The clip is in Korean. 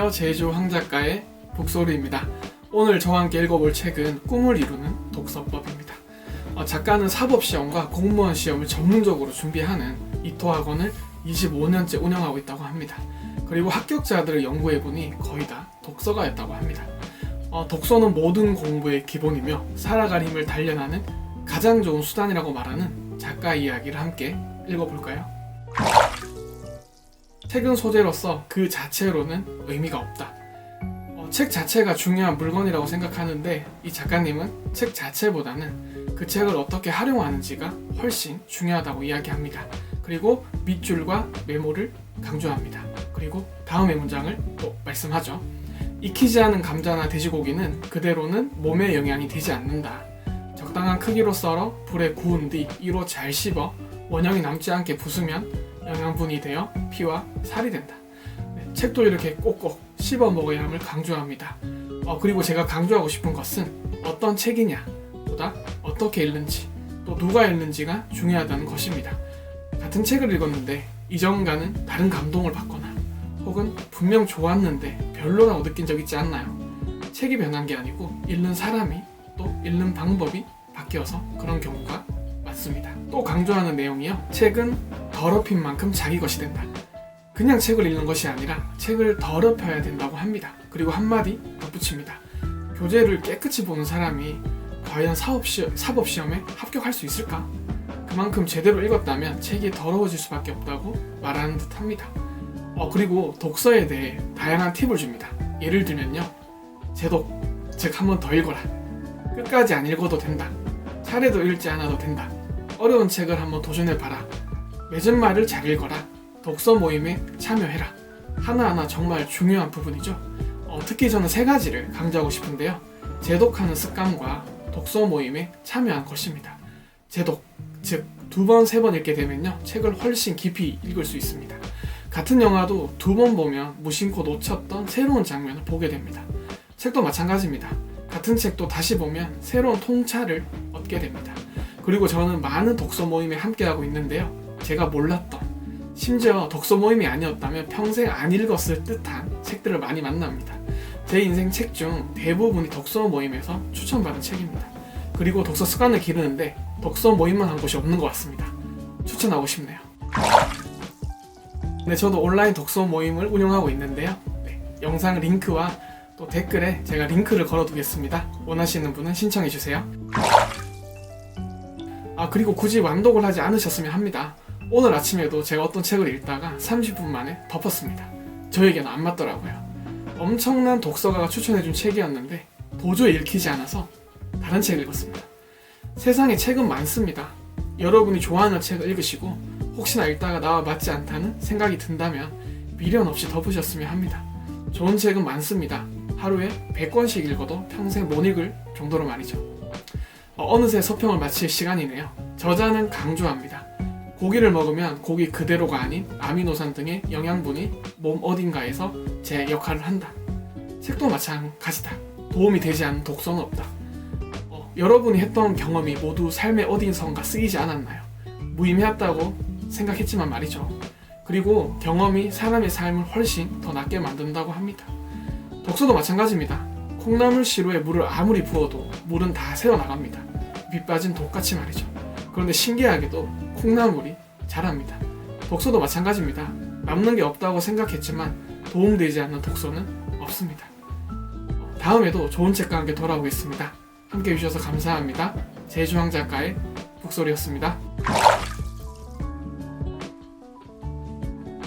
안녕하세요. 제주황 작가의 북소리입니다. 오늘 저와 함께 읽어볼 책은 꿈을 이루는 독서법입니다. 작가는 사법시험과 공무원 시험을 전문적으로 준비하는 이토학원을 25년째 운영하고 있다고 합니다. 그리고 합격자들을 연구해보니 거의 다 독서가였다고 합니다. 독서는 모든 공부의 기본이며 살아갈 힘을 단련하는 가장 좋은 수단이라고 말하는 작가 이야기를 함께 읽어볼까요? 책은 소재로서 그 자체로는 의미가 없다. 책 자체가 중요한 물건이라고 생각하는데 이 작가님은 책 자체보다는 그 책을 어떻게 활용하는지가 훨씬 중요하다고 이야기합니다. 그리고 밑줄과 메모를 강조합니다. 그리고 다음의 문장을 또 말씀하죠. 익히지 않은 감자나 돼지고기는 그대로는 몸에 영향이 되지 않는다. 적당한 크기로 썰어 불에 구운 뒤 이로 잘 씹어 원형이 남지 않게 부수면 영양분이 되어 피와 살이 된다. 책도 이렇게 꼭꼭 씹어 먹어야 함을 강조합니다. 그리고 제가 강조하고 싶은 것은 어떤 책이냐 보다 어떻게 읽는지 또 누가 읽는지가 중요하다는 것입니다. 같은 책을 읽었는데 이전과는 다른 감동을 받거나 혹은 분명 좋았는데 별로라고 느낀 적 있지 않나요? 책이 변한 게 아니고 읽는 사람이 또 읽는 방법이 바뀌어서 그런 경우가 많습니다. 또 강조하는 내용이요. 책은 더럽힌 만큼 자기 것이 된다. 그냥 책을 읽는 것이 아니라 책을 더럽혀야 된다고 합니다. 그리고 한마디 덧붙입니다. 교재를 깨끗이 보는 사람이 과연 사법시험에 합격할 수 있을까? 그만큼 제대로 읽었다면 책이 더러워질 수밖에 없다고 말하는 듯 합니다. 그리고 독서에 대해 다양한 팁을 줍니다. 예를 들면요. 제독, 즉 한 번 더 읽어라. 끝까지 안 읽어도 된다. 차례도 읽지 않아도 된다. 어려운 책을 한번 도전해봐라. 맺은 말을 잘 읽어라. 독서 모임에 참여해라. 하나하나 정말 중요한 부분이죠. 특히 저는 세 가지를 강조하고 싶은데요. 제독하는 습관과 독서 모임에 참여한 것입니다. 제독, 즉 2번, 3번 읽게 되면요. 책을 훨씬 깊이 읽을 수 있습니다. 같은 영화도 2번 보면 무심코 놓쳤던 새로운 장면을 보게 됩니다. 책도 마찬가지입니다. 같은 책도 다시 보면 새로운 통찰을 얻게 됩니다. 그리고 저는 많은 독서 모임에 함께하고 있는데요. 제가 몰랐던, 심지어 독서 모임이 아니었다면 평생 안 읽었을 듯한 책들을 많이 만납니다. 제 인생 책 중 대부분이 독서 모임에서 추천받은 책입니다. 그리고 독서 습관을 기르는데 독서 모임만 한 곳이 없는 것 같습니다. 추천하고 싶네요. 네, 저도 온라인 독서 모임을 운영하고 있는데요. 영상 링크와 또 댓글에 제가 링크를 걸어두겠습니다. 원하시는 분은 신청해주세요. 그리고 굳이 완독을 하지 않으셨으면 합니다. 오늘 아침에도 제가 어떤 책을 읽다가 30분 만에 덮었습니다. 저에게는 안 맞더라고요. 엄청난 독서가가 추천해준 책이었는데 도저히 읽히지 않아서 다른 책을 읽었습니다. 세상에 책은 많습니다. 여러분이 좋아하는 책을 읽으시고 혹시나 읽다가 나와 맞지 않다는 생각이 든다면 미련 없이 덮으셨으면 합니다. 좋은 책은 많습니다. 하루에 100권씩 읽어도 평생 못 읽을 정도로 말이죠. 어느새 서평을 마칠 시간이네요. 저자는 강조합니다. 고기를 먹으면 고기 그대로가 아닌 아미노산 등의 영양분이 몸 어딘가에서 제 역할을 한다. 책도 마찬가지다. 도움이 되지 않는 독서는 없다. 여러분이 했던 경험이 모두 삶의 어딘선가 쓰이지 않았나요? 무의미했다고 생각했지만 말이죠. 그리고 경험이 사람의 삶을 훨씬 더 낫게 만든다고 합니다. 독서도 마찬가지입니다. 콩나물 시루에 물을 아무리 부어도 물은 다 새어나갑니다. 밑 빠진 독같이 말이죠. 그런데 신기하게도 콩나물이 자랍니다. 독서도 마찬가지입니다. 남는 게 없다고 생각했지만 도움되지 않는 독서는 없습니다. 다음에도 좋은 책과 함께 돌아오겠습니다. 함께 해주셔서 감사합니다. 제주황 작가의 북소리였습니다.